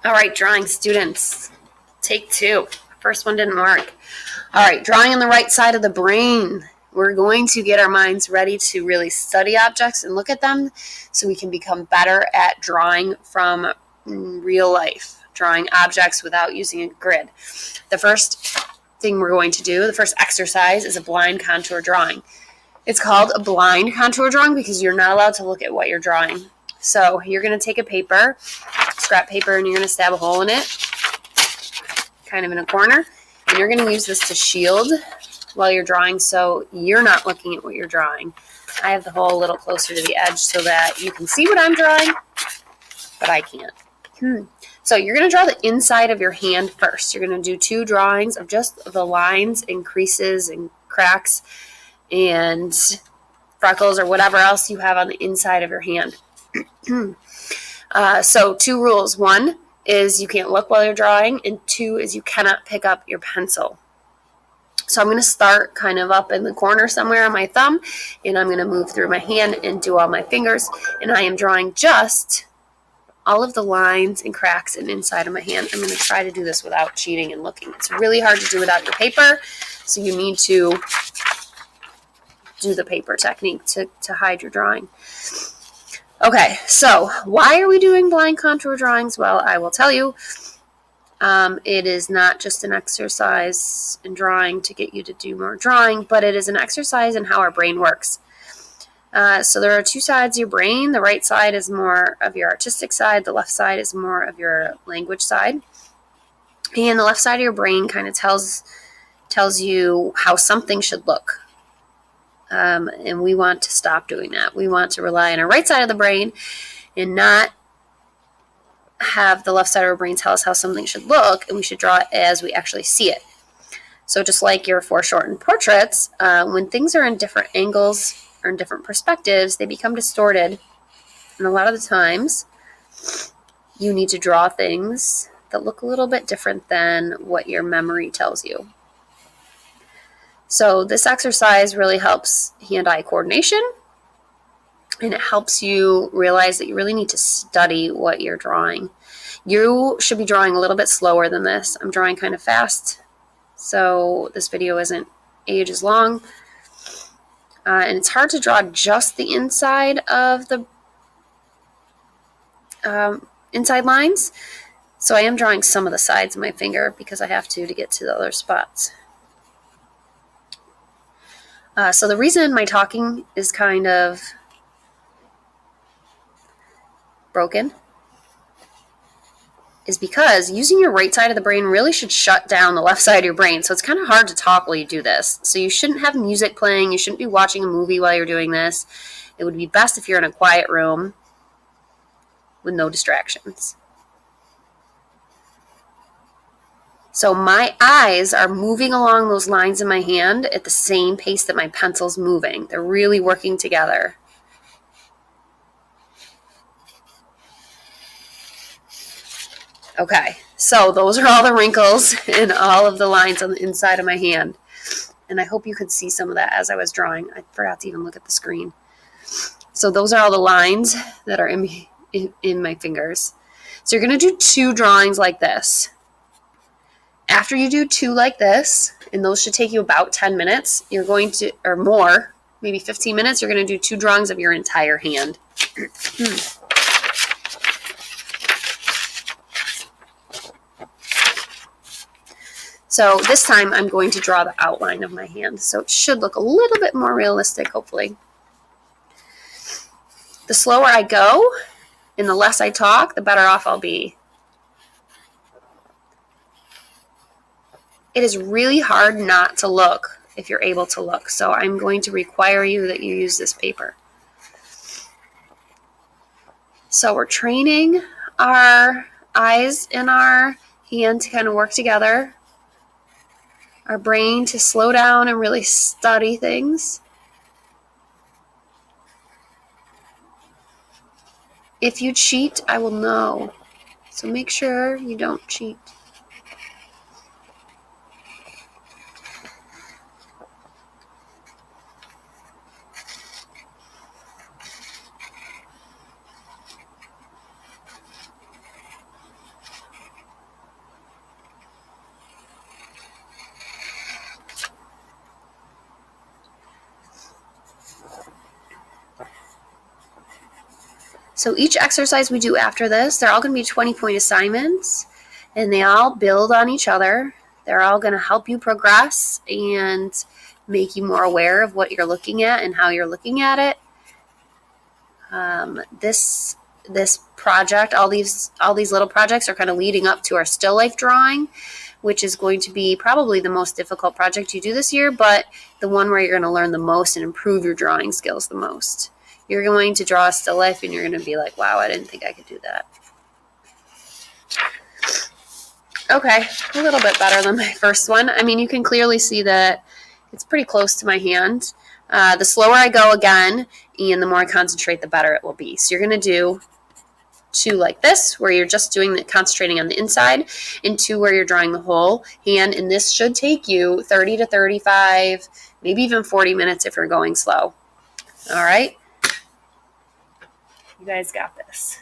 All right, drawing students, take two. First one didn't work. All right, drawing on the right side of the brain. We're going to get our minds ready to really study objects and look at them so we can become better at drawing from real life, drawing objects without using a grid. The first thing we're going to do, the first exercise, is a blind contour drawing. It's called a blind contour drawing because you're not allowed to look at what you're drawing. So you're going to take a paper, scrap paper, and you're going to stab a hole in it, kind of in a corner. And you're going to use this to shield while you're drawing so you're not looking at what you're drawing. I have the hole a little closer to the edge so that you can see what I'm drawing, but I can't. So you're going to draw the inside of your hand first. You're going to do two drawings of just the lines and creases and cracks and freckles or whatever else you have on the inside of your hand. So two rules. One is you can't look while you're drawing, and two is you cannot pick up your pencil. So I'm going to start kind of up in the corner somewhere on my thumb, and I'm going to move through my hand and do all my fingers, and I am drawing just all of the lines and cracks and inside of my hand. I'm going to try to do this without cheating and looking. It's really hard to do without your paper, so you need to do the paper technique to hide your drawing. Okay, so why are we doing blind contour drawings? Well, I will tell you. It is not just an exercise in drawing to get you to do more drawing, but it is an exercise in how our brain works. So there are two sides of your brain. The right side is more of your artistic side. The left side is more of your language side. And the left side of your brain kind of tells you how something should look. And we want to stop doing that. We want to rely on our right side of the brain and not have the left side of our brain tell us how something should look, and we should draw it as we actually see it. So just like your foreshortened portraits, when things are in different angles or in different perspectives, they become distorted. And a lot of the times, you need to draw things that look a little bit different than what your memory tells you. So this exercise really helps hand-eye coordination, and it helps you realize that you really need to study what you're drawing. You should be drawing a little bit slower than this. I'm drawing kind of fast, so this video isn't ages long. And it's hard to draw just the inside of the inside lines. So I am drawing some of the sides of my finger because I have to get to the other spots. So the reason my talking is kind of broken is because using your right side of the brain really should shut down the left side of your brain. So it's kind of hard to talk while you do this. So you shouldn't have music playing. You shouldn't be watching a movie while you're doing this. It would be best if you're in a quiet room with no distractions. So my eyes are moving along those lines in my hand at the same pace that my pencil's moving. They're really working together. Okay, so those are all the wrinkles and all of the lines on the inside of my hand. And I hope you could see some of that as I was drawing. I forgot to even look at the screen. So those are all the lines that are in my fingers. So you're going to do two drawings like this. After you do two like this, and those should take you about 10 minutes, you're going to, or more, maybe 15 minutes, you're going to do two drawings of your entire hand. So this time I'm going to draw the outline of my hand. So it should look a little bit more realistic, hopefully. The slower I go and the less I talk, the better off I'll be. It is really hard not to look if you're able to look. So I'm going to require you that you use this paper. So we're training our eyes and our hand to kind of work together. Our brain to slow down and really study things. If you cheat, I will know. So make sure you don't cheat. So each exercise we do after this, they're all going to be 20-point assignments, and they all build on each other. They're all going to help you progress and make you more aware of what you're looking at and how you're looking at it. This project, all these little projects are kind of leading up to our still life drawing, which is going to be probably the most difficult project you do this year, but the one where you're going to learn the most and improve your drawing skills the most. You're going to draw a still life and you're going to be like, wow, I didn't think I could do that. Okay, a little bit better than my first one. I mean, you can clearly see that it's pretty close to my hand. The slower I go again, and the more I concentrate, the better it will be. So you're going to do 2 like this, where you're just concentrating on the inside, and 2 where you're drawing the whole hand. And this should take you 30 to 35, maybe even 40 minutes if you're going slow. All right? You guys got this.